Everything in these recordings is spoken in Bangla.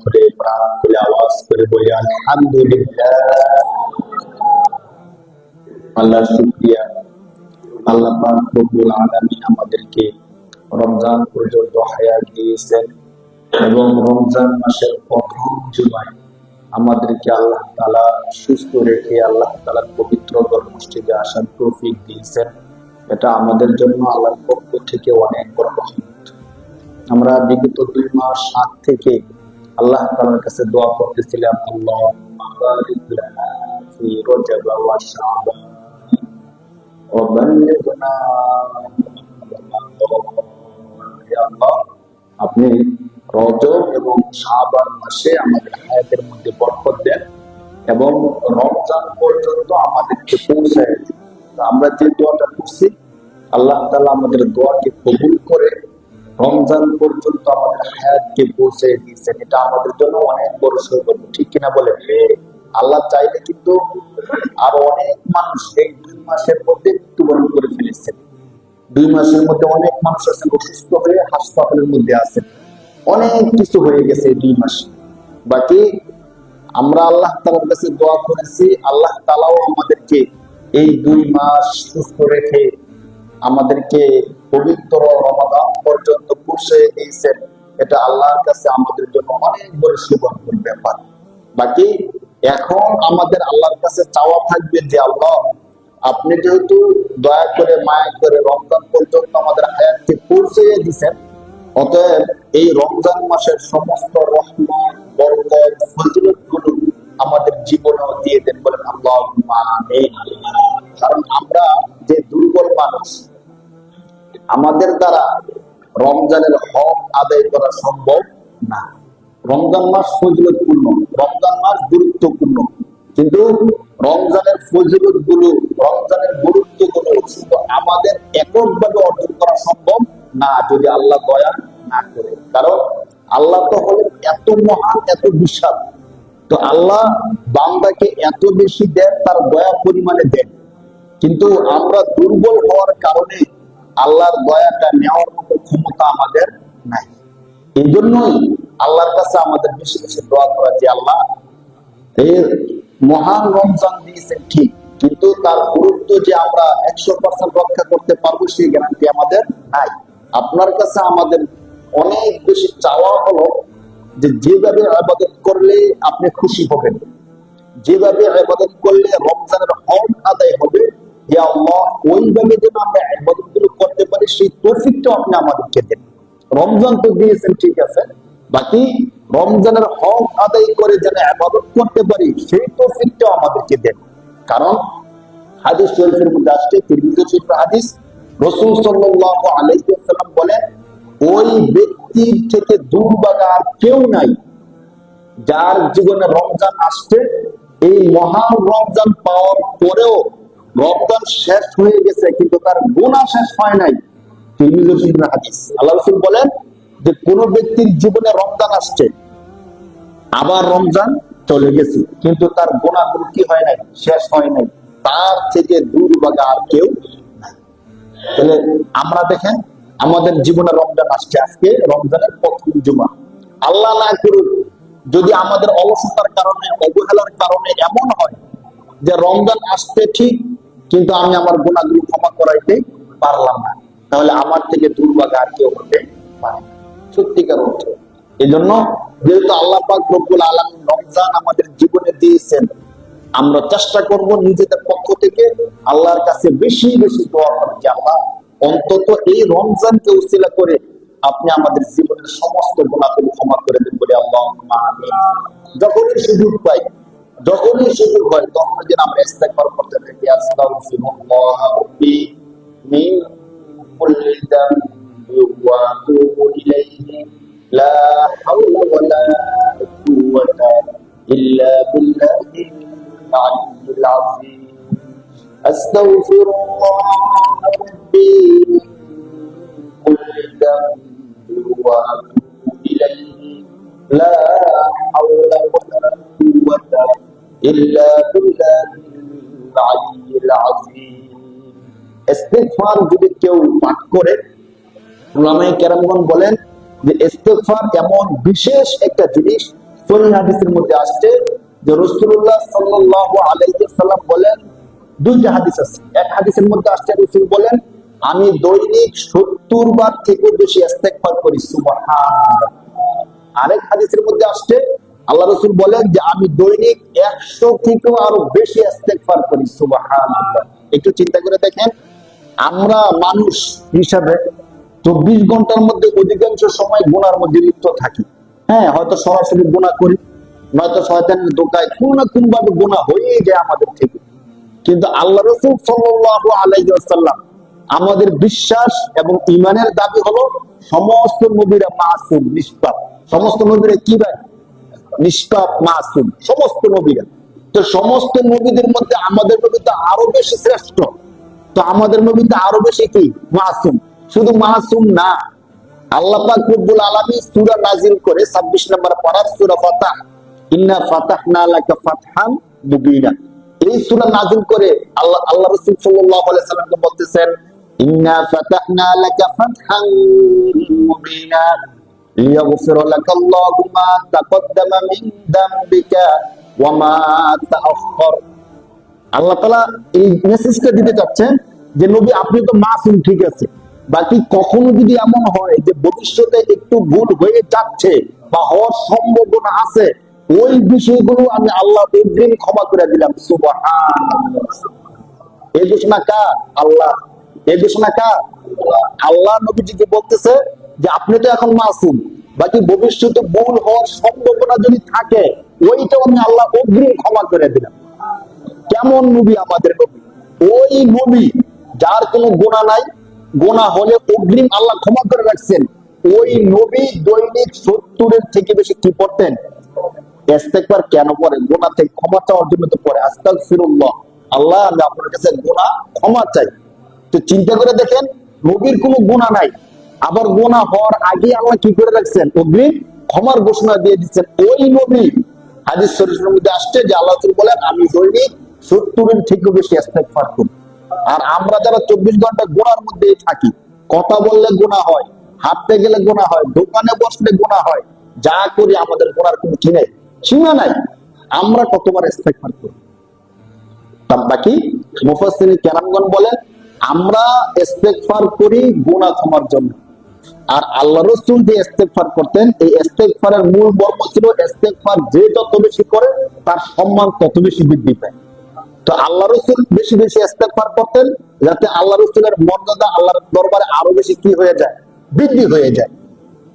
করে প্রাণ খুলে আওয়াজ করে বলি আলহামদুলিল্লাহ। আল্লাহর শুকরিয়া, আল্লাহ পাক রব্বুল আলামিন আমাদেরকে রমজান পর্যন্ত হায়াত দিয়েছেন এবং রমজান মাসের প্রথম জুমায় আমাদেরকে আল্লাহ তাআলা সুস্থ রেখে আল্লাহ তাআলার পবিত্র মসজিদে আসার তৌফিক দিয়েছেন। এটা আমাদের জন্য আল্লাহর পক্ষ থেকে অনেক বড় রহমত। আমরা বিগত 2 মাস আগ থেকে আল্লাহ তাআলার কাছে দোয়া করতেছিলাম, আল্লাহুম্মা বারিক লানা ফি রজব ওয়া শাবান ওয়া বাল্লিগনা ইয়া আল্লাহ, আপনি রজব এবং শাবান মাসে আমাদের হায়াতের মধ্যে বরকত দেন এবং রমজান পর্যন্ত আমাদেরকে পৌঁছায় দিন। আমরা যে দোয়াটা করছি আল্লাহ তাআলা আমাদের দোয়াকে কবুল করে রমজান পর্যন্ত আমাদের হায়াতকে পৌঁছে দিয়েছেন। এটা আমাদের জন্য অনেক বড় সৌভাগ্য, ঠিক কিনা বলেন? আল্লাহ চাইলে কিন্তু আরো অনেক মানুষ এই 2 মাসের মধ্যে মৃত্যুবরণ করে ফেলেছেন। 2 মাসের মধ্যে অনেক মানুষ আছেন অসুস্থ হয়ে হাসপাতালের মধ্যে আছেন, অনেক কিছু হয়ে গেছে 2 মাসে। বাকি আমরা আল্লাহ তাআলার কাছে দোয়া করেছি, আল্লাহ তাআলাও আমাদেরকে এই 2 মাস সুস্থ রেখে আমাদেরকে পবিত্র রমাদান পর্যন্ত পৌঁছে দিয়েছেন। এটা আল্লাহর কাছে আমাদের জন্য অনেক বড় সৌভাগ্যের ব্যাপার। বাকি এখন আমাদের আল্লাহর কাছে চাওয়া থাকবে যে আল্লাহ, আপনি যেহেতু দয়া করে মায়া করে রমজান পর্যন্ত আমাদের হায়াতকে পৌঁছে দিয়েছেন, অতএব এই রমজান মাসের সমস্ত রহমত বরকত ফজিলত গুলো আমাদের জীবনেও দিয়ে দেন, বলেন আল্লাহুম্মা আমিন। কারণ আমরা যে দুর্বল মানুষ, আমাদের দ্বারা রমজানের হক আদায় করা সম্ভব না। রমজান মাস ফজিলতপূর্ণ, রমজান মাস গুরুত্বপূর্ণ, কিন্তু রমজানের ফজিলত গুলো, রমজানের গুরুত্ব গুলো শুধু আমাদের এককভাবে অর্জন করা সম্ভব না যদি আল্লাহ দয়া না করে। কারণ আল্লাহ তো হলেন এত মহান, এত বিশাল, তো আল্লাহ বান্দাকে এত বেশি দেন, তার দয়া পরিমাণে দেন, কিন্তু আমরা দুর্বল হওয়ার কারণে আল্লাহর দয়াটা নেওয়ার মতো ক্ষমতা আমাদের নাই। এই জন্যই আল্লাহর কাছে আমাদের বেশি বেশি দোয়া করা যে আল্লাহ, এর মহান রমজান দিয়েছেন ঠিক, কিন্তু তার গুরুত্ব যে আমরা 100% রক্ষা করতে পারবো সেই গ্যারান্টি আমাদের নাই। আপনার কাছে আমাদের অনেক বেশি চাওয়া হলো যে যেভাবে ইবাদত করলে আপনি খুশি হবেন, যেভাবে ইবাদত করলে রমজানের হক আদায় হবে, হে আল্লাহ ওইভাবে যেন আমরা ইবাদতগুলো করতে পারি সেই তৌফিকটা আপনি আমাদেরকে দেন। রমজান তো দিয়েছেন ঠিক আছে, বাকি রমজানের হক আদায় করে যেন ইবাদত করতে পারি সেই তৌফিকটা আমাদেরকে দেন। কারণ হাদিস শরীফের মধ্যে আসছে, তিরমিজি শরীফের হাদিস, রাসূল সাল্লাল্লাহু আলাইহি ওয়াসাল্লাম বলেন, ওই ব্যক্তির থেকে দুর্ভাগা আর কেউ নাই যার জীবনে রমজান আসছে, এই মহান রমজান পাওয়ার পরেও রমজান শেষ হয়ে গেছে কিন্তু তার গুনাহ শেষ হয় নাই। তিরমিজি শরীফের হাদিস। আল্লাহ রাসূল বলেন যে কোন ব্যক্তির জীবনে রমজান আসছে, আবার রমজান চলে গেছে, কিন্তু তার গুনাহগুলো কি হয় নাই? শেষ হয় নাই। তার থেকে দুর্ভাগা আর কেউ নাই। তাহলে আমরা দেখেন আমাদের জীবনে রমজান আসছে, আজকে রমজানের প্রথম জুমা। আল্লাহ না করুক যদি আমাদের অলসতার কারণে, অবহেলার কারণে এমন হয় যে রমজান আসতে ঠিক কিন্তু আমি আমার গুনাহগুলো ক্ষমা করাইতে পারলাম না, তাহলে আমার থেকে দুর্ভাগা আর কেউ হতে পারে না সত্যিকার অর্থে। এই জন্য যেহেতু আল্লাহ পাক রব্বুল আলামিন রমজান আমাদের জীবনে দিয়েছেন, আমরা চেষ্টা করব নিজেদের পক্ষ থেকে আল্লাহর কাছে বেশি বেশি দোয়া করার যে আল্লাহ, অন্তত এই রমজানকে উসিলা করে আপনি আমাদের জীবনের সমস্ত গুনাহগুলো ক্ষমা করে দেন, বলে আল্লাহুম্মা আমিন। যখনই সুযোগ পাই, যখনই সুযোগ হয়, তখন যেন আমরা ইস্তেগফার করতে থাকি, আস্তাগফিরুল্লাহ রাব্বি মিন কুল্লি যামবি ওয়া আতুবু ইলাইহি লা হাওলা ওয়ালা কুওয়াতা ইল্লা বিল্লাহিল আলিয়্যিল আযীম। আস্তাগফিরুল্লাহ রাব্বি মিন কুল্লি যামবি ওয়া আতুবু ইলাইহি লা হাওলা ওয়ালা কুওয়াতা ইল্লা বিল্লাহিল আলিয়্যিল আযীম। ইস্তিগফার যদি কেউ পাঠ করে, উলামায়ে কেরামগণ বলেন যে ইস্তিগফার এমন বিশেষ একটা জিনিস, সহিহ হাদিসের মধ্যে আসছে যে রাসূলুল্লাহ সাল্লাল্লাহু আলাইহি ওয়াসাল্লাম বলেন, দুইটা হাদিস আছে। এক হাদিসের মধ্যে আসছে রাসূল বলেন, আমি দৈনিক 70 বার থেকে বেশি ইস্তেগফার করি, সুবহানাল্লাহ। আরেক হাদিসের মধ্যে আসছে আল্লাহ রাসূল বলেন যে আমি দৈনিক 100 থেকেও আরো বেশি ইস্তেগফার করি, সুবহানাল্লাহ। একটু চিন্তা করে দেখেন, আমরা মানুষ হিসাবে 24 ঘন্টার মধ্যে অধিকাংশ সময় গুনার মধ্যে লিপ্ত থাকি। হ্যাঁ, হয়তো সরাসরি গুনাহ করি, নয়তো শয়তানের ধোঁকায় কোন না কোন ভাবে গুনাহ হয়েই যায় আমাদের থেকে। কিন্তু আল্লাহ রাসূল সাল্লাল্লাহু আলাইহি ওয়াসাল্লাম, আমাদের বিশ্বাস এবং ঈমানের দাবি হলো সমস্ত নবীরা মাসুম, নিষ্পাপ। সমস্ত নবীরা কি ভাই? নিষ্পাপ, মাসুম, সমস্ত নবীরা। তো সমস্ত নবীদের মধ্যে আমাদের নবী তো আরো বেশি শ্রেষ্ঠ। তো আমাদের নবী তো আরো বেশি কি? মাসুম। শুধু মাসুম না, আল্লাহ পাক রব্বুল আলামিন সূরা নাজিল করে 26 নম্বর পারার সূরা ফাতাহ, ইন্না ফাতাহনা লাকা ফাতহান মুবিনা। এই সূরা নাজিল করে আল্লাহ রাসূল সাল্লাল্লাহু আলাইহি সাল্লামকে বলতেছেন, ইন্না ফাতাহনা লাকা ফাতহান মুবিনা লিয়াগফির লাকাল্লাহু মা তাকদ্দামা মিন যামবিকা ওয়া মা তাআখার। আল্লাহ তাআলা এই মেসেজটা দিতে চাচ্ছেন যে নবী আপনি তো মাসুম, ঠিক আছে, বাকি কখনো যদি এমন হয় যে ভবিষ্যতে একটু ভুল হয়ে যাচ্ছে বা হওয়ার সম্ভাবনা আছে, ওই বিষয়গুলো আমি আল্লাহ অগ্রিম ক্ষমা করে দিলাম, সুবহানাল্লাহ। এই ঘোষণা কার? আল্লাহ। এই ঘোষণা কার? আল্লাহ নবীজিকে বলতেছে যে আপনি তো এখন মাসুম, বাকি ভবিষ্যতে ভুল হওয়ার সম্ভাবনা যদি থাকে, ওইটাও আমি আল্লাহ অগ্রিম ক্ষমা করে দিলাম। কেমন নবী আমাদের নবী? ওই নবী যার কোনো গুনাহ নাই, গুনাহ হলে অগ্রিম আল্লাহ ক্ষমা করে রাখছেন। ওই নবী দৈনিক 70-এর থেকে বেশি কি পড়তেন? ইস্তেগফার। কেন পড়েন? গুনাহ থেকে ক্ষমা চাওয়ার জন্য তো পড়ে, আস্তাগফিরুল্লাহ, আল্লাহ আমি আপনার কাছে গুনাহ ক্ষমা চাই। তো চিন্তা করে দেখেন, নবীর কোনো গুনাহ নাই, আবার গুনাহ হওয়ার আগে আল্লাহ কি করে রাখছেন? অগ্রিম ক্ষমার ঘোষণা দিয়ে দিচ্ছেন। ওই নবী হাদিস শরীফের মধ্যে আসছে যে আল্লাহ রাসূল বলেন আমি দৈনিক 70-এর থেকে বেশি ইস্তেগফার করি। আর আমরা যারা 24 ঘন্টা গুনার মধ্যে থাকি, কথা বললে গুনাহ হয়, হাঁটতে গেলে গুনাহ হয়, দোকানে বসলে গুনাহ হয়, যা করি আমাদের গুনার কোনো কি নাই, সীমা নাই। আমরা কতবার ইস্তেগফার করি? তার বাকি মুফাসসিরিন কেরামগণ বলেন আমরা ইস্তেগফার করি গুনাহ ক্ষমার জন্য। আর আল্লাহ রাসূল যে ইস্তেগফার করতেন, এই ইস্তেগফারের মূল মর্ম ছিল ইস্তেগফার যে যত বেশি করে তার সম্মান তত বেশি বৃদ্ধি পায়। তো আল্লাহ রাসূল বেশি বেশি ইস্তেগফার করতেন যাতে আল্লাহ রাসূলের মর্যাদা আল্লাহর দরবারে আরো বেশি কি হয়ে যায়? বৃদ্ধি হয়ে যায়।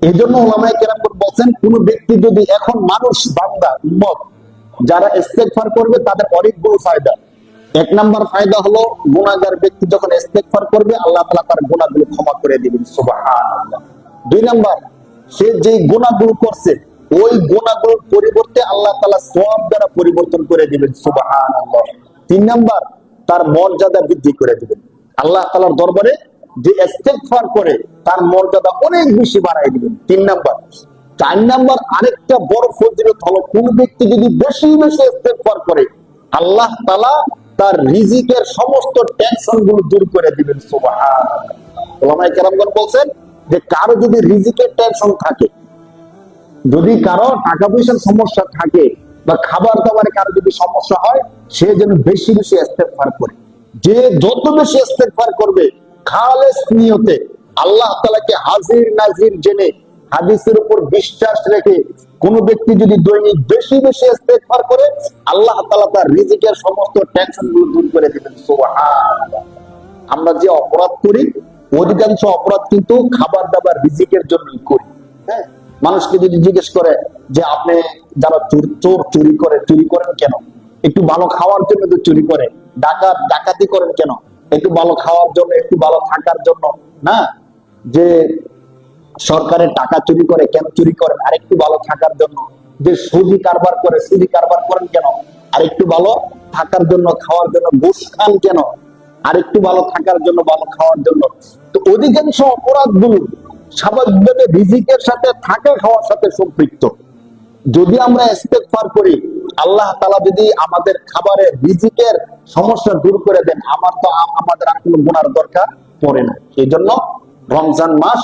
এই জন্য উলামায়ে কেরাম বলছেন কোন ব্যক্তি যদি এখন মানুষ, বান্দা, উম্মত যারা ইস্তেগফার করবে তাদের অনেকগুলো ফায়দা। এক নাম্বার ফায়দা হলো গুনাহগার ব্যক্তি যখন ইস্তেগফার করবে আল্লাহ তাআলা তার গুনাহগুলো ক্ষমা করে দিবেন, সুবহানাল্লাহ। দুই নাম্বার, সে যে গুনাহগুলো করছে ওই গুনাহগুলোর পরিবর্তে আল্লাহ তাআলা সওয়াব দ্বারা পরিবর্তন করে দিবেন, সুবহানাল্লাহ। তিন নাম্বার, তার মর্যাদা বৃদ্ধি করে দিবেন। আল্লাহ তাআলার দরবারে যে ইস্তেগফার করে তার মর্যাদা অনেক বেশি বাড়ায় দিবেন। তিন নাম্বার। চার নাম্বার, আরেকটা বড় ফজিলত হলো কোন ব্যক্তি যদি বেশি বেশি ইস্তেগফার করে আল্লাহ তাআলা তার রিজিকের সমস্ত টেনশন গুলো দূর করে দিবেন, সুবহানাল্লাহ। উলামায়ে কেরামগণ বলছেন যে কারো যদি রিজিকের টেনশন থাকে, যদি কারো টাকা পয়সার সমস্যা থাকে বা খাবার দাবারে কারো যদি সমস্যা হয়, সে যেন বেশি বেশি ইস্তেগফার করে। যে যত বেশি ইস্তেগফার করবে খালেস নিয়তে, আল্লাহ তাআলাকে হাজির নাজির জেনে, হাদিসের উপর বিশ্বাস রেখে কোন ব্যক্তি যদি দৈনিক বেশি বেশি ইস্তেগফার করে আল্লাহ তাআলা তার রিজিকের সমস্ত টেনশন গুলো দূর করে দিবেন, সুবহানাল্লাহ। আমরা যে অপরাধ করি অধিকাংশ অপরাধ কিন্তু খাবার দাবার রিজিকের জন্যই করি। হ্যাঁ, মানুষকে যদি জিজ্ঞেস করে যে আপনি যারা চোর চুরি করেন কেন? একটু ভালো খাওয়ার জন্য তো চুরি করে। ডাকাতি করেন কেন? একটু ভালো খাওয়ার জন্য, একটু ভালো থাকার জন্য না। যে সরকারের টাকা চুরি করে কেন চুরি করেন? আর একটু ভালো থাকার জন্য। যে সুদি কারবার করেন কেন? আর একটু ভালো থাকার জন্য, খাওয়ার জন্য। ঘুষ খান কেন? আর একটু ভালো থাকার জন্য, ভালো খাওয়ার জন্য। তো অধিকাংশ অপরাধগুলো স্বাভাবিকভাবে রিজিকের সাথে, থাকা খাওয়ার সাথে সম্পৃক্ত। যদি আমরা ইস্তেগফার করি আল্লাহ তাআলা যদি আমাদের খাবারের রিজিকের সমস্যা দূর করে দেন, আমাদের আর কোনো গুনার দরকার পড়ে না। এই জন্য রমজান মাস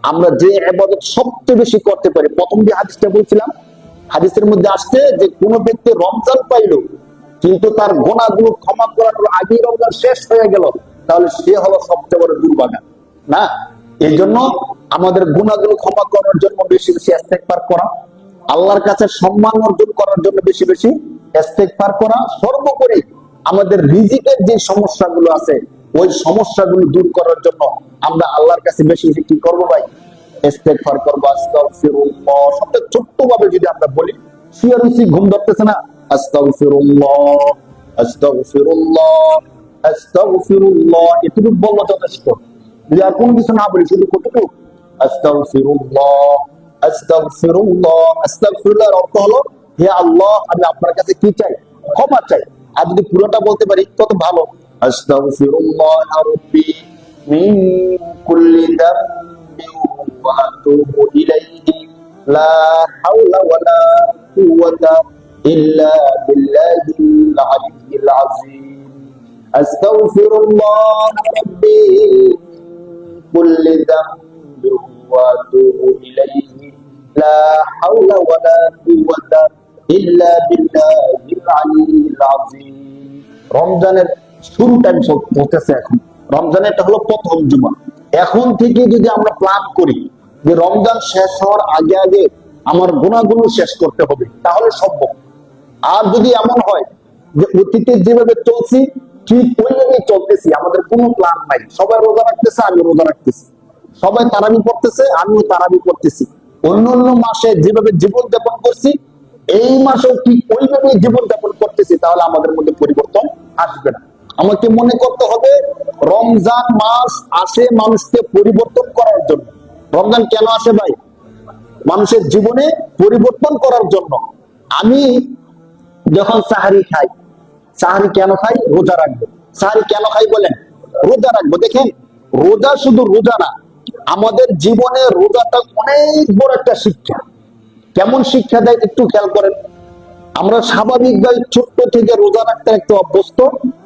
আমরা যে ইবাদত সবচেয়ে বেশি করতে পারি, প্রথম যে হাদিসটা বলছিলাম হাদিসের মধ্যে আসছে যে কোন ব্যক্তি রমজান পাইলো কিন্তু তার গুনাহগুলো ক্ষমা করার আগেই রমজান শেষ হয়ে গেল, তাহলে সে হলো সবচেয়ে বড় দুর্ভাগা। না, এই জন্য আমাদের গুনাহগুলো ক্ষমা করার জন্য বেশি বেশি ইস্তেগফার করা, আল্লাহর কাছে সম্মান অর্জন করার জন্য বেশি বেশি ইস্তেগফার করা, সর্বোপরি আমাদের রিজিকের যে সমস্যাগুলো আছে ওই সমস্যাগুলো দূর করার জন্য আমরা আল্লাহর কাছে বেশি বেশি কি করবো ভাই? ইস্তেগফার করবো। আস্তাগফিরুল্লাহ সবচেয়ে ছোট্ট ভাবে যদি আমরা বলি, শুয়ে রয়েছি, ঘুম ধরতেছে না, আস্তাগফিরুল্লাহ আস্তাগফিরুল্লাহ আস্তাগফিরুল্লাহ, এটুকু বললো যথেষ্ট। যদি আর কোনো কিছু না বলি, শুধু কতটুকু আস্তাগফিরুল্লাহ আস্তাগফিরুল্লাহ। আস্তাগফিরুল্লাহর অর্থ হলো, হে আল্লাহ আমি আপনার কাছে কি চাই? ক্ষমা চাই। আর যদি পুরোটা বলতে পারি কত ভালো, আস্তাগফিরুল্লাহ রাব্বি মিন কুল্লি যামবিন ওয়া আতুবু ইলাইহি লা হাওলা ওয়ালা কুওয়াতা ইল্লা বিল্লাহিল আলিয়্যিল আযীম। আস্তাগফিরুল্লাহ রাব্বি কুল্লি যামবিন ওয়া আতুবু ইলাইহি লা হাওলা ওয়ালা কুওয়াতা ইল্লা বিল্লাহিল আলিয়্যিল আযীম। রমজানের শুরু টাইম চলতেছে এখন, রমজানের এটা হলো প্রথম জুমা। এখন থেকে যদি আমরা প্ল্যান করি যে রমজান শেষ হওয়ার আগে আগে আমার গুনাহগুলো শেষ করতে হবে, তাহলে সম্ভব। আর যদি এমন হয় যে অতীতে যেভাবে চলছি ঠিক ওইভাবেই চলতেছি, আমাদের কোনো প্ল্যান নাই, সবাই রোজা রাখতেছে আমি রোজা রাখতেছি, সবাই তারাবি পড়তেছে আমিও তারাবি পড়তেছি, অন্য অন্য মাসে যেভাবে জীবন যাপন করছি এই মাসেও ঠিক ওইভাবে জীবন যাপন করতেছি, তাহলে আমাদের মধ্যে পরিবর্তন আসবে না। আমাকে মনে করতে হবে রমজান মাস আসে মানুষকে পরিবর্তন করার জন্য। রমজান কেন আসে ভাই? মানুষের জীবনে পরিবর্তন করার জন্য। আমি যখন সাহারি খাই, সাহারি কেন খাই? রোজা রাখবো। সাহারি কেন খাই বলেন? রোজা রাখবো। দেখেন, রোজা শুধু রোজা না, আমাদের জীবনে রোজাটা অনেক বড় একটা শিক্ষা। কেমন শিক্ষা দেয় একটু খেয়াল করেন। আমরা স্বাভাবিকভাবে ছোট্ট থেকে রোজা রাখতে রাখতে অভ্যস্ত,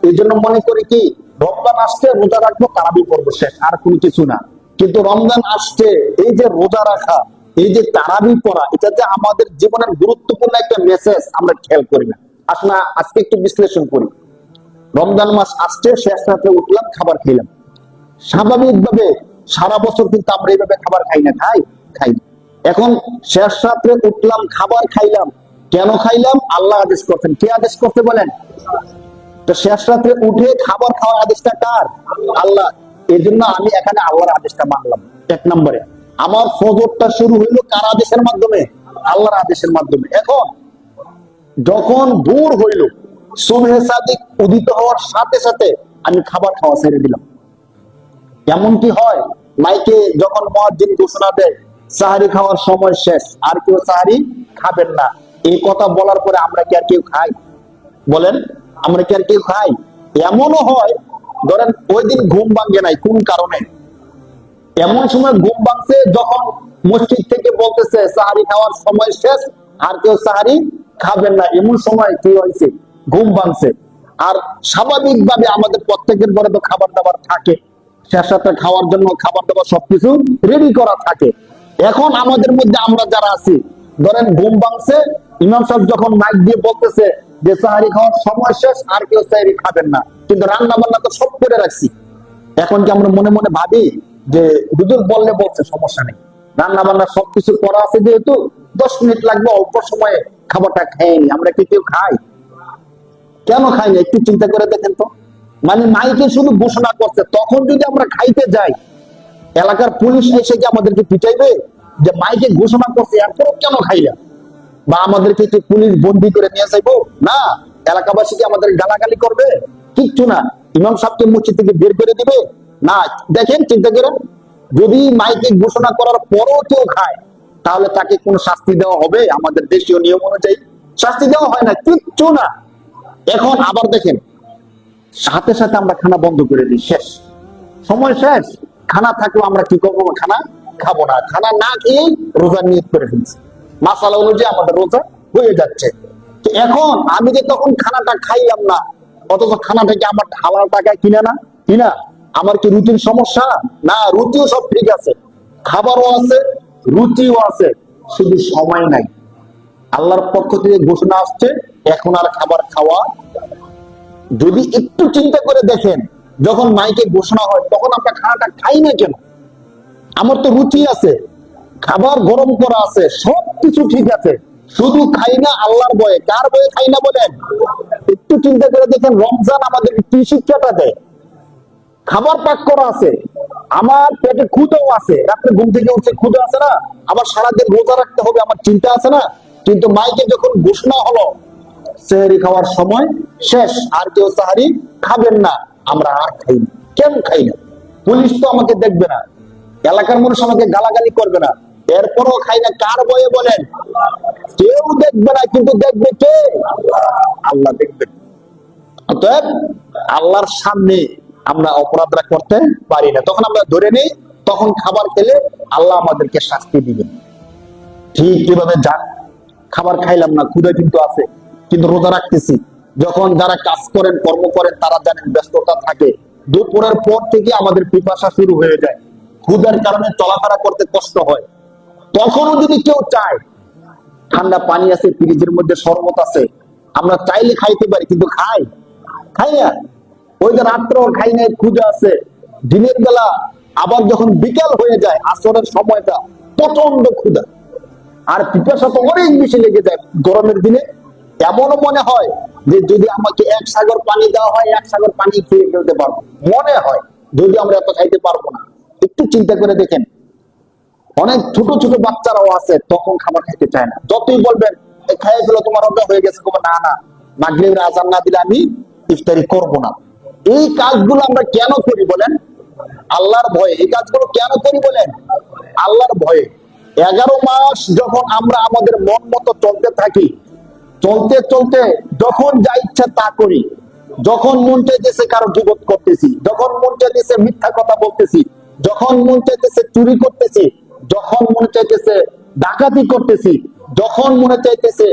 এই জন্য মনে করি কি রমজান আসছে রোজা রাখবো, তারাবি পড়বো, শেষ, আর কোনো কিছু না। কিন্তু রমজান আসছে, এই যে রোজা রাখা, এই যে তারাবি পড়া, এটা যে আমাদের জীবনের গুরুত্বপূর্ণ একটা মেসেজ, আমরা খেয়াল করি না। আসলে আজকে একটু বিশ্লেষণ করি। রমজান মাস আসছে, শেষ রাতে উঠলাম, খাবার খেলাম। স্বাভাবিকভাবে সারা বছর কিন্তু আমরা এইভাবে খাবার খাই না, খাই না। এখন শেষ রাত্রে উঠলাম, খাবার খাইলাম, কেন খাইলাম? আল্লাহ আদেশ করছেন। কে আদেশ করতে বলেন? তো শেষ রাত্রে উঠে খাবার খাওয়ার আদেশটা কার? আল্লাহ। এই জন্য আমি এখানে আল্লাহর আদেশটা মানলাম। এক নম্বরে আমার ফজরটা শুরু হইলো কার আদেশের মাধ্যমে? আল্লাহর আদেশের মাধ্যমে। এখন যখন ভোর হইল, সুবহে সাদিক উদিত হওয়ার সাথে সাথে আমি খাবার খাওয়া ছেড়ে দিলাম। এমন কি হয়, মাইকে যখন মুয়াজ্জিন ঘোষণা দেয় সাহারি খাওয়ার সময় শেষ, আর কেউ সাহারি খাবেন না, এই কথা বলার পরে আমরা কি আর কেউ খাই? বলেন, আমরা কি আর কেউ খাই? এমনও হয়, ধরেন ওই দিন ঘুম ভাঙে নাই কোন কারণে, এমন সময় ঘুম ভাঙছে যখন মসজিদ থেকে বলতেছে সাহারি খাওয়ার সময় শেষ, আর কেউ সাহারি খাবেন না, এমন সময় কি হয়েছে? ঘুম ভাঙছে। আর স্বাভাবিকভাবে আমাদের প্রত্যেকের ঘরে তো খাবার দাবার থাকে, শেষ রাতে খাওয়ার জন্য খাবার দাবার সবকিছু রেডি করা থাকে। এখন আমাদের মধ্যে আমরা যারা আছি, ধরেন ঘুম ভাঙছে, ইমাম সাহেব যখন মাইক দিয়ে বলতেছে যে সাহারি খাওয়ার সময় শেষ, আর কেউ সাহারি খাবেন না, কিন্তু রান্না বান্না তো সব করে রাখছি। এখন কি আমরা মনে মনে ভাবি যে হুজুর বললে বলছে, সমস্যা নেই, রান্না বান্না সবকিছু করা আছে, যেহেতু 10 মিনিট লাগবে, অল্প সময়ে খাবারটা খাইনি, আমরা কি কেউ খাই? কেন খাই না? একটু চিন্তা করে দেখেন তো। মানে মাইকে শুধু ঘোষণা করছে, তখন যদি আমরা খাইতে যাই, এলাকার পুলিশ এসে কি আমাদেরকে পিটাইবে? যে মাইকে ঘোষণা করছে এরপরও কেন খাইলা? বা আমাদেরকে কি পুলিশ বন্দি করে নিয়ে যাইবো? না। এলাকাবাসী কি আমাদের গালাগালি করবে? কিচ্ছু না। ইমাম সাহেবকে মসজিদ থেকে বের করে দিবে? না। দেখেন, চিন্তা করেন, যদি মাইকে ঘোষণা করার পরও কেউ খায়, তাহলে তাকে কোনো শাস্তি দেওয়া হবে? আমাদের দেশীয় নিয়ম অনুযায়ী শাস্তি দেওয়া হয় না, কিচ্ছু না। এখন আবার দেখেন, সাথে সাথে আমরা খানা বন্ধ করে দিই, শেষ, সময় শেষ। খানা থাকলেও আমরা কি করবো? খানা খাবো না। খানা না খেয়ে রোজা নিয়ত করে ফেলছি, মাসালা অনুযায়ী আমাদের রোজা হয়ে যাচ্ছে। এখন আমি যে তখন খানাটা খাইলাম না, অথচ খানাটাকে আমার হালাল টাকায় কিনা, আমার কি রুটির সমস্যা? না, রুটিও সব ঠিক আছে, খাবারও আছে, রুটিও আছে, শুধু সময় নাই। আল্লাহর পক্ষ থেকে ঘোষণা আসছে এখন আর খাবার খাওয়া। যদি একটু চিন্তা করে দেখেন, যখন মাইকে ঘোষণা হয় তখন আমরা খানাটা খাই না কেন? আমার তো রুচি আছে, খাবার গরম করা আছে, সবকিছু ঠিক আছে, শুধু খাই না আল্লাহর ভয়ে। কার ভয়ে খাই না বলেন? একটু চিন্তা করে দেখেন, রমজান আমাদের কি শিক্ষাটা দেয়? খাবার পাক করা আছে, আমার পেটে ক্ষুধাও আছে, রাত্রে ঘুম থেকে উঠছে ক্ষুধা আছে না, আবার সারাদিন রোজা রাখতে হবে, আমার চিন্তা আছে না। কিন্তু মাইকে যখন ঘোষণা হলো সেহরি খাওয়ার সময় শেষ, আর কেউ সাহারি খাবেন না, আমরা আর খাই না। কেন খাই না? পুলিশ তো আমাকে দেখবে না, এলাকার মানুষ আমাকে গালাগালি করবে না, এরপরও খাই না। কার ভয়ে বলেন? কেউ দেখবে না, কিন্তু দেখবে কে? আল্লাহ দেখবেন। অতএব আল্লাহর সামনে আমরা অপরাধরা করতে পারি না, তখন আমরা ধরে নেই, তখন খাবার খেলে আল্লাহ আমাদেরকে শাস্তি দিবেন। ঠিক কিভাবে যান, খাবার খাইলাম না, ক্ষুধা কিন্তু আছে, কিন্তু রোজা রাখতেছি। যখন যারা কাজ করেন, কর্ম করেন, তারা জানেন ব্যস্ততা থাকে, দুপুরের পর থেকে আমাদের পিপাসা শুরু হয়ে যায়, ক্ষুধার কারণে চলাফেরা করতে কষ্ট হয়। তখনও যদি কেউ চায়, ঠান্ডা পানি আছে, ফ্রিজের মধ্যে শরবত আছে, আমরা চাইলে খাইতে পারি, কিন্তু খাই না। ওই যে রাত্র খাই নাই, ক্ষুধা আছে, দিনের বেলা আবার যখন বিকাল হয়ে যায়, আসরের সময়টা প্রচন্ড ক্ষুধা, আর পিপাসা তো অনেক বেশি লেগে যায় গরমের দিনে। এমনও মনে হয় যে যদি আমাকে 1 সাগর পানি দেওয়া হয়, 1 সাগর পানি খেয়ে ফেলতে পারবো, মনে হয়, যদি আমরা এত খাইতে পারবো না। একটু চিন্তা করে দেখেন, অনেক ছোট ছোট বাচ্চারাও আছে, তখন খাবার খাইতে চায় না। যতই বলবেন খাইয়ে ফেলো, তোমার রোজা হয়ে গেছে, না না, মাগরিবের আযান না দিলে আমি ইফতারি করব না। এই কাজগুলো আমরা কেন করি বলেন? আল্লাহর ভয়ে। এই কাজগুলো কেন করি বলেন? আল্লাহর ভয়ে। 11 মাস যখন আমরা আমাদের মন মতো চলতে থাকি, চলতে চলতে যখন যা ইচ্ছা তা করি, যখন মন চাইতেছে কারো গীবত করতেছি, যখন মন চাইতেছে মিথ্যা কথা বলতেছি, যখন মন চাইতেছে চুরি করতেছি, যখন মনে চাইতেছে ডাকাতি করতেছি, যখন মনে চাইতেছে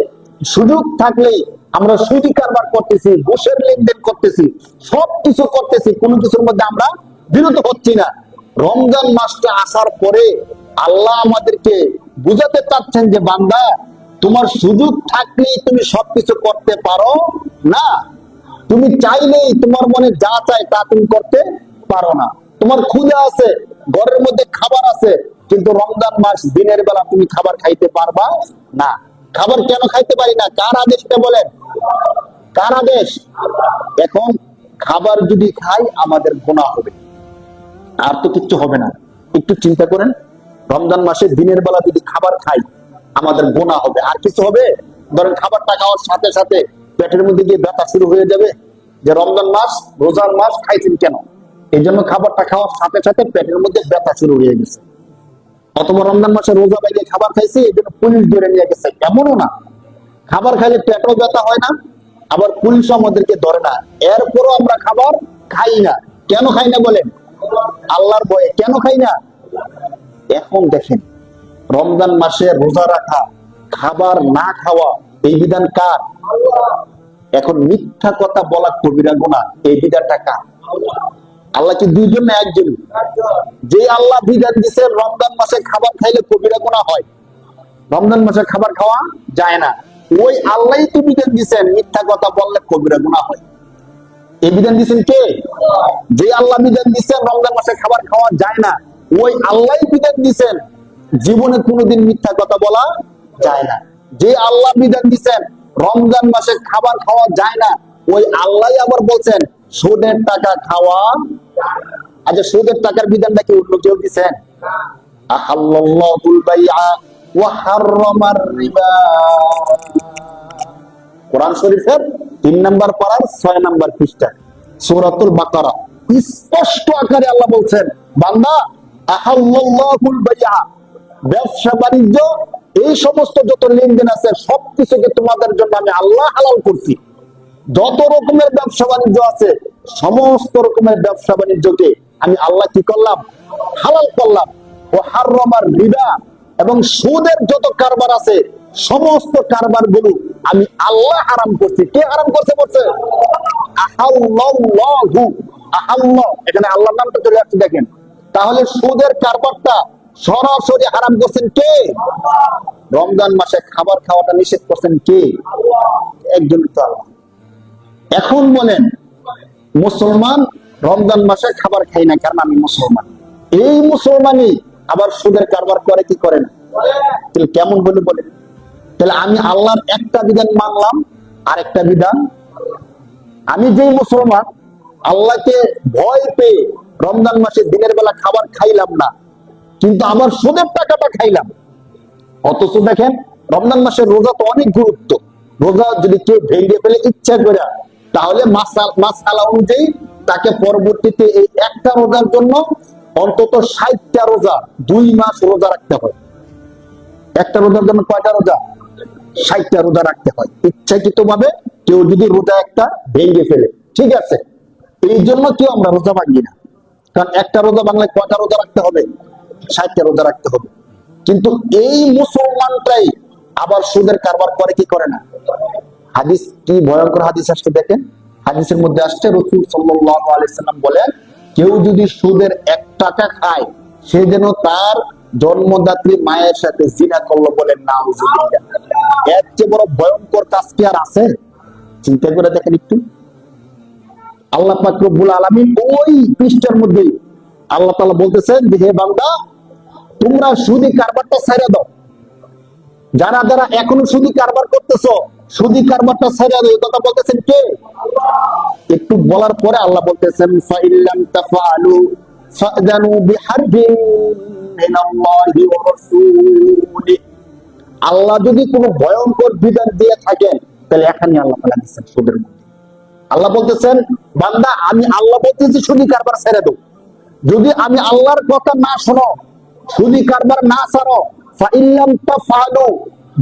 সুযোগ থাকলেই আমরা সুদি কারবার করতেছি, ঘুষের লেনদেন করতেছি, সবকিছু করতেছি, কোনো কিছুর মধ্যে আমরা বিরত হচ্ছি না। রমজান মাসটা আসার পরে আল্লাহ আমাদেরকে বুঝাতে চাচ্ছেন যে বান্দা, তোমার সুযোগ থাকলেই তুমি সবকিছু করতে পারো না, তুমি চাইলেই তোমার মনে যা চায় তা তুমি করতে পারো না। তোমার ক্ষুধা আছে, ঘরের মধ্যে খাবার আছে, কিন্তু রমজান মাস দিনের বেলা তুমি খাবার খাইতে পারবা না। খাবার কেন খাইতে পারি না? কার আদেশটা বলেন? কার আদেশ? এখন খাবার যদি খাই আমাদের গুনাহ হবে, আর তো কিচ্ছু হবে না। একটু চিন্তা করেন, রমজান মাসে দিনের বেলা যদি খাবার খাই আমাদের গুনাহ হবে, আর কিছু হবে? ধরেন খাবারটা খাওয়ার সাথে সাথে পেটের মধ্যে গিয়ে ব্যথা শুরু হয়ে যাবে, যে রমজান মাস রোজার মাস খাইছেন কেন, এই জন্য খাবারটা খাওয়ার সাথে সাথে পেটের মধ্যে ব্যথা শুরু হয়ে গেছে। অথবা রমজান মাসে রোজা বাইরে খাবার খাইছি, এই জন্য পুলিশ ধরে নিয়ে গেছে, এমনও না। খাবার খাইলে পেটও ব্যথা হয় না, আবার পুলিশ আমাদেরকে ধরে না, এরপরও আমরা খাবার খাই না। কেন খাই না বলেন? আল্লাহর ভয়ে। কেন খাই না? এখন দেখেন, রমজান মাসে রোজা রাখা, খাবার না খাওয়া, এই বিধান কার? এখন মিথ্যা কথা বলা কবিরা গুনাহ, এই বিধানটা কার? আল্লাহ কি দুইজন না একজন? যে আল্লাহ বিধান দিয়েছে রমজান মাসে খাবার খাইলে কবিরা গুনাহ হয়, রমজান মাসে খাবার খাওয়া যায় না, ওই আল্লাহই তো বিধান দিয়েছেন মিথ্যা কথা বললে কবিরা গুনাহ হয়। এই বিধান দিয়েছেন কে? যে আল্লাহ বিধান দিয়েছেন রমজান মাসে খাবার খাওয়া যায় না, ওই আল্লাহই বিধান দিয়েছেন জীবনে কোনোদিন মিথ্যা কথা বলা যায় না। যে আল্লাহ বিধান দিয়েছেন রমজান মাসে খাবার খাওয়া যায় না, ওই আল্লাহই আবার বলছেন সুদের টাকা খাওয়া। আচ্ছা, সুদের টাকার বিধানটা কি অন্য কেউ দিয়েছেন? আহাল্লাল্লাহুল বাইআ ওয়া হাররামার রিবা। কোরআন শরীফের 3 নম্বর পারার 6 নম্বর পৃষ্ঠা সূরাতুল বাকারা স্পষ্ট আকারে আল্লাহ বলছেন, বান্দা আহাল্লাল্লাহুল বাইআ, ব্যবসা বাণিজ্য, এই সমস্ত যত লেনদেন আছে সবকিছুকে তোমাদের জন্য আমি আল্লাহ হালাল করছি। যত রকমের ব্যবসা বাণিজ্য আছে সমস্ত রকমের ব্যবসা বাণিজ্যকে আমি আল্লাহ কি করলাম? হালাল করলাম। ও হাররামার রিবা, এবং সুদের যত কারবার আছে সমস্ত কারবার গুলো আমি আল্লাহ হারাম করছি। কে হারাম করছে? বলছে আহাল্লাহু। আহাল্লাহ, এখানে আল্লাহর নামটা চলে আসছে দেখেন। তাহলে সুদের কারবারটা সরাসরি হারাম করছেন কে? রমজান মাসে খাবার খাওয়াটা নিষেধ করছেন কে? একজন তো আল্লাহ। এখন বলেন মুসলমান রমজান মাসে খাবার খাই না কারণ আমি মুসলমান, এই মুসলমানই আবার সুদের কারবার করে কি করে না? তাহলে কেমন বলে বলেন? তাহলে আমি আল্লাহর একটা বিধান মানলাম আর একটা বিধান, আমি যেই মুসলমান আল্লাহকে ভয় পেয়ে রমজান মাসে দিনের বেলা খাবার খাইলাম না, কিন্তু আবার সুদের টাকাটা খাইলাম। অথচ দেখেন রমজান মাসের রোজা তো অনেক গুরুত্ব, রোজা যদি কেউ ভেঙে ফেলে ইচ্ছা করে, তাহলে মাসআলা অনুযায়ী তাকে পরবর্তীতে এই একটা রোজার জন্য অন্তত 60টা রোজা 2 মাস রোজা রাখতে হয়। একটা রোজার জন্য কয়টা রোজা? 60টা রোজা রাখতে হয় ইচ্ছাকৃত ভাবে কেউ যদি রোজা একটা ভেঙে ফেলে। ঠিক আছে, এই জন্য কেউ আমরা রোজা ভাঙি না, কারণ একটা রোজা ভাঙলে কয়টা রোজা রাখতে হবে? 60টা রোজা রাখতে হবে। কিন্তু এই মুসলমানটাই আবার সুদের কারবার করে কি করে না? হাদিস কি ভয়ঙ্কর হাদিস আসছে দেখেন। হাদিসের মধ্যে আসছে রাসূল সাল্লাল্লাহু আলাইহি সাল্লাম বলেন, কেউ যদি সুদের 1 টাকা খায় সে যেন তার জন্মদাত্রী মায়ের সাথে জিনা করলো, বলেন নাউজুবিল্লাহ। এর চেয়ে বড় ভয়ঙ্কর কাজ কি আর আছে? চিন্তা করে দেখেন একটু। আল্লাহ পাক রব্বুল আলামিন ওই পৃষ্ঠার মধ্যে আল্লাহ তাআলা বলতেছেন যে হে বান্দা, তোমরা সুদি কারবারটা ছেড়ে দাও। যারা যারা এখনো সুদি কারবার করতেছো, সুদি কারবারটা ছেড়ে দাও, এই কথা বলতেছেন কে? একটু বলার পরে আল্লাহ বলতেছেন ফাইল্লাম তাফআলু ফাদানু বিহারবিন মিনাল্লাহি ওয়া রাসূলি। আল্লাহ যদি কোনো ভয়ঙ্কর বিধান দিয়ে থাকেন তাহলে এখানে আল্লাহ তাআলা দিচ্ছেন সুদের মধ্যে। আল্লাহ বলতেছেন বান্দা, আমি আল্লাহ বলতেছি সুদি কারবার ছেড়ে দাও। যদি আমি আল্লাহর কথা না শোনো, সুদি কারবার না ছাড়ো, ফাইল্লাম তাফআলু,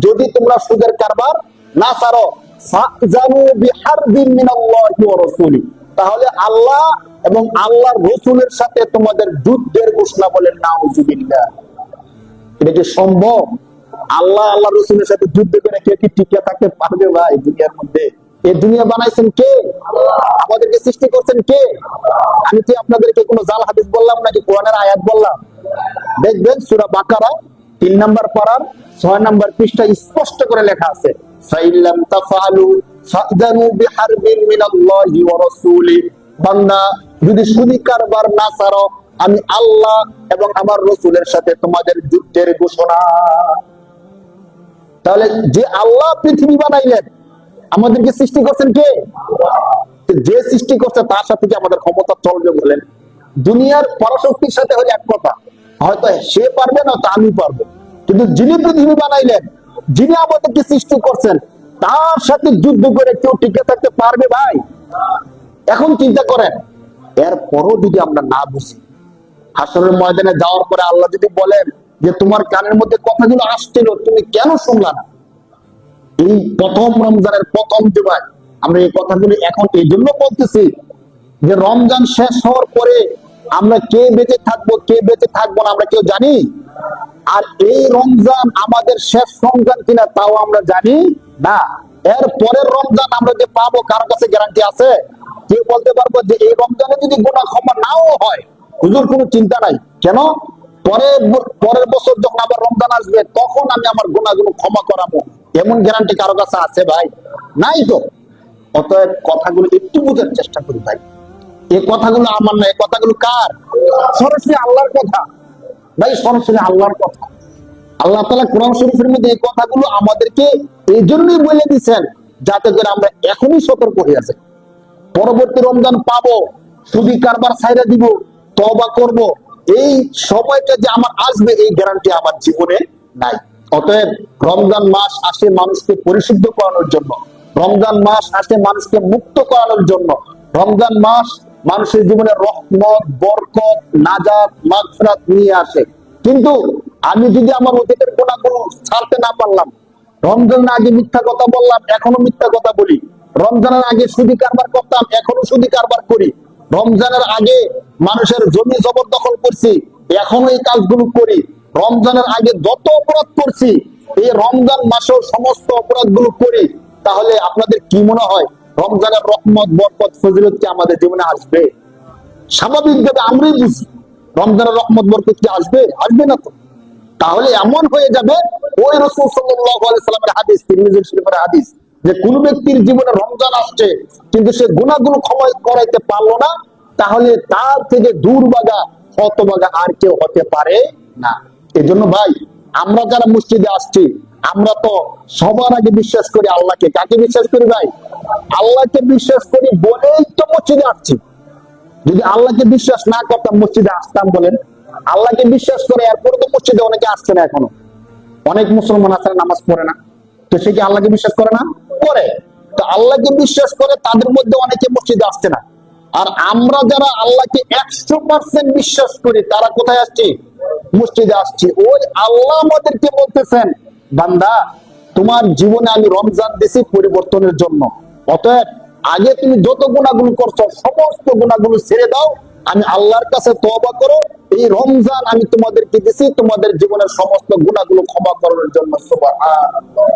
যদি তোমরা সুদের কারবার না ছাড়ো, ফাজানু বিহারবিন মিনাল্লাহি ওয়া রাসূলি, তাহলে আল্লাহ এবং আল্লাহর রাসূলের সাথে তোমাদের যুদ্ধের ঘোষণা, বলেন নাউজুবিল্লাহ। এটা কি সম্ভব? আল্লাহ আল্লাহর রাসূলের সাথে যুদ্ধ করে কে কি টিকে থাকতে পারবে ভাই দুনিয়ার মধ্যে? এই দুনিয়া বানাইছেন কে? আমাদেরকে সৃষ্টি করছেন কে? আমি কি আপনাদেরকে কোনো জাল হাদিস বললাম নাকি কোরআনের আয়াত বললাম? দেখবেন সূরা বাকারা 3 নম্বর পারার 6 নম্বর পৃষ্ঠা স্পষ্ট করে লেখা আছে, ফাইল্লাম তাফআলু ফাদানু বিহারবিন মিনাল্লাহি ওয়া রাসূলি। বান্দা, যদি সুদি কারবার না ছাড়ো, আমি আল্লাহ এবং আমার রাসূলের সাথে তোমাদের যুদ্ধের ঘোষণা। তাহলে যে আল্লাহ পৃথিবী বানাইলেন, আমাদেরকে সৃষ্টি করছেন কে? যে সৃষ্টি করছে তার সাথে কি আমাদের ক্ষমতা চলবে বলেন? দুনিয়ার পরাশক্তির সাথে হলে এক কথা, হয়তো সে পারবে না তো আমি পারবো, কিন্তু যিনি পৃথিবী বানাইলেন, যিনি আমাদেরকে সৃষ্টি করছেন, তার সাথে যুদ্ধ করে কেউ টিকে থাকতে পারবে ভাই? এখন চিন্তা করেন, এরপরও যদি আমরা না বুঝি, হাসরের ময়দানে যাওয়ার পরে আল্লাহ যদি বলেন যে তোমার কানের মধ্যে কথাগুলো আসছিল, তুমি কেন শুনলা না? এই প্রথম রমজানের প্রথম জুমায় আমরা এই কথাগুলি এখন এই জন্য বলতেছি যে রমজান শেষ হওয়ার পরে আমরা কে বেঁচে থাকবো কে বেঁচে থাকবো না আমরা কেউ জানি। আর এই রমজান আমাদের শেষ রমজান কিনা তাও আমরা জানি না। এর পরের রমজান আমরা যে পাবো কারো কাছে গ্যারান্টি আছে? কেউ বলতে পারবো যে এই রমজানে যদি গুনাহ ক্ষমা নাও হয়, হুজুর কোনো চিন্তা নাই, কেন পরের বছর যখন আবার রমজান আসবে তখন আমি আমার গুনাহগুলো ক্ষমা করাবো, এমন গ্যারান্টি কারো কাছে আছে ভাই? নাই তো। অতএব কথাগুলো একটু বোঝার চেষ্টা করি ভাই। এই কথাগুলো আমার না, এই কথাগুলো কার? সরাসরি আল্লাহর কথা ভাই, সরাসরি আল্লাহর কথা। আল্লাহ তাআলা কোরআন শরীফের মধ্যে এই কথাগুলো আমাদেরকে এই জন্যই বলে দিচ্ছেন যাতে করে আমরা এখনই সতর্ক হয়ে যাই। পরবর্তী রমজান পাবো, সুদি কারবার ছাইরা দিব, তওবা করব, এই সময়টা যে আমার আসবে এই গ্যারান্টি আমার জীবনে নাই। অতএব রমজান মাস আসে মানুষকে পরিশুদ্ধ করানোর জন্য, রমজান মাস আসে মানুষকে মুক্ত করানোর জন্য, রমজান মাস মানুষের জীবনে রহমত, বরকত, নাজাত, মাগফিরাত নিয়ে আসে। কিন্তু আমি যদি আমার অতীতের গুনাহগুলো ছাড়তে না পারলাম, রমজানের আগে মিথ্যা কথা বললাম, এখনো মিথ্যা কথা বলি, রমজানের আগে সুদি কারবার করতাম, এখনো সুদি কারবার করি, রমজানের আগে মানুষের জমি জবরদখল করছি, এখনো এই কাজগুলো করি, রমজানের আগে যত অপরাধ করছি এই রমজান মাসেও সমস্ত অপরাধগুলো করি, তাহলে আপনাদের কি মনে হয় রমজানের রহমত, বরকত, ফজিলত কি আমাদের জীবনে আসবে? স্বাভাবিকভাবে আমরাই বুঝি রমজানের রহমত বরকত কি আসবে? আসবে না তো। তাহলে এমন হয়ে যাবে ওই রাসূল সাল্লাল্লাহু আলাইহি সাল্লামের হাদিস, তিরমিজি শরীফের হাদিস, যে কোন ব্যক্তির জীবনে রমজান আসছে কিন্তু সে গুনাহগুলো ক্ষমা করাইতে পারলো না, তাহলে তার থেকে দুর্ভাগা হতভাগা আর কেউ হতে পারে না। এজন্য ভাই, আমরা যারা মসজিদে আসছি, আমরা তো সবার আগে বিশ্বাস করি আল্লাহকে। কাকে বিশ্বাস করি ভাই? আল্লাহকে বিশ্বাস করি বলেই তো মসজিদে আসছি। যদি আল্লাহকে বিশ্বাস না করতাম মসজিদে আসতাম বলেন? আল্লাহকে বিশ্বাস করে এরপরে তো মসজিদে অনেকে আসছে না এখনো। অনেক মুসলমান আছে নামাজ পড়ে না, তো সে কি আল্লাহকে বিশ্বাস করে না? করে। তো আল্লাহকে বিশ্বাস করে তাদের মধ্যে অনেকে মসজিদে আসছে না। আর আমরা যারা আল্লাহকে 100% বিশ্বাস করি, তারা কোথায় আসছি? মসজিদে আসছি। ওই আল্লাহ আমাদেরকে বলতেছেন, বান্দা তোমার জীবনে আমি রমজান দিছি পরিবর্তনের জন্য, অতএব আগে তুমি যত গুনাহগুলো করছো সমস্ত গুনাহগুলো ছেড়ে দাও, আমি আল্লাহর কাছে তওবা করো। এই রমজান আমি তোমাদেরকে দিছি তোমাদের জীবনের সমস্ত গুনাহগুলো ক্ষমা করার জন্য। সুবহানাল্লাহ।